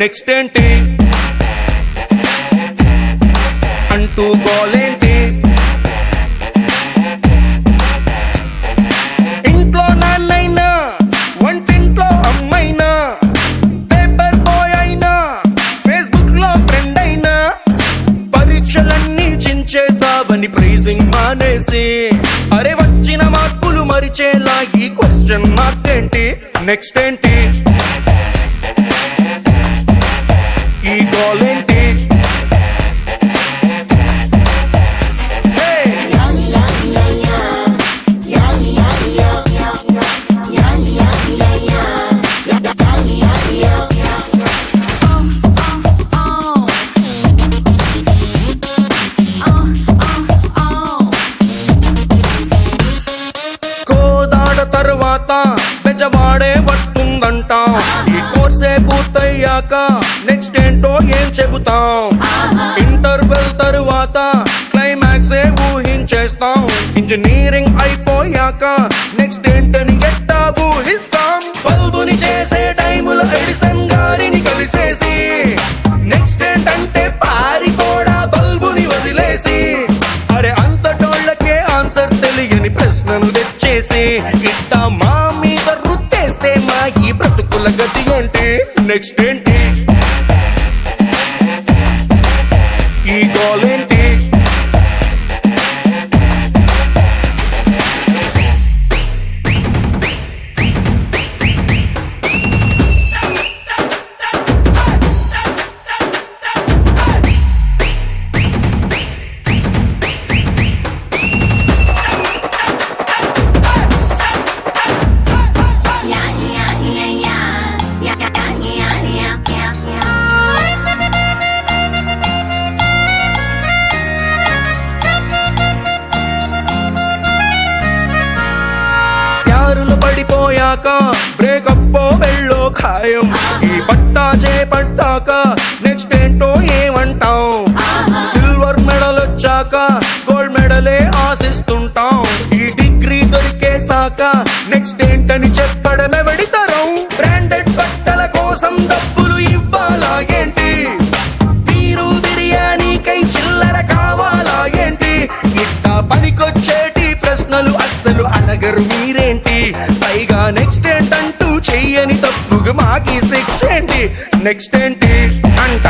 Next ఏంటి అంటూ గోలేంటి, ఇంట్లో నాన్నైనా వంటింట్లో అమ్మైనా, పేపర్ బాయ్ అయినా ఫేస్బుక్ లో ఫ్రెండ్ అయినా, పరీక్షలన్నీ చించేసావని ప్రైజింగ్ మానేసి, అరే వచ్చిన మార్కులు మరిచేలా ఈ క్వశ్చన్ మార్క్ ఏంటి, నెక్స్ట్ ఏంటి ఈ గోల్ ఏంటి. తర్వాత పెజవాడే వస్తుందంట, ఈ కోర్సే పూర్తయ్యాక నెక్స్ట్ ఏంటో ఏం చెబుతాం, ఇంటర్వెల్ తరువాత క్లైమాక్సే ఊహించేస్తాం, ఇంజనీరింగ్ అయిపోయాక నెక్స్ట్ ఏంటని ఎట్టా ఊహిస్తాం, బల్బుని చేసే టైములో ఎడిసన్ గారిని కలిసేసి, నెక్స్ట్ ఏంటంటే పారిపోడా బల్బుని వదిలేసి, అరే అంతటోళ్ళకే ఆన్సర్ తెలియని ప్రశ్నను తెచ్చేసి, ఇట్టా మా మీద రుత్తేస్తే మా ఈ బ్రతుకుల గతి ఏంటి, నెక్స్ట్ ఏంటి ఈ గోల్ ఏంటి. పడిపోయాక బ్రేకప్ వెళ్ళో ఖాయం, ఈ పట్టా చేపట్టాక నెక్స్ట్ ఏంటో ఏమంటాం, సిల్వర్ మెడల్ వచ్చాక గోల్డ్ మెడలే ఆశిస్తుంటాం, ఈ డిగ్రీ దొరికేసాక నెక్స్ట్ ఏంటని చెప్పడమే వెడితరం, బ్రాండెడ్ బట్టల కోసం డబ్బులు ఇవ్వాలా ఏంటి, మీరు బిర్యానీకై చిల్లర కావాలా ఏంటి, ఇట్టా పనికొచ్చేటి ప్రశ్నలు అస్సలు అడగరు మీరేంటి, పైగా నెక్స్ట్ ఏంటంటూ చెయ్యని తప్పుగా మాకి శిక్ష ఏంటి, నెక్స్ట్ ఏంటి అంట.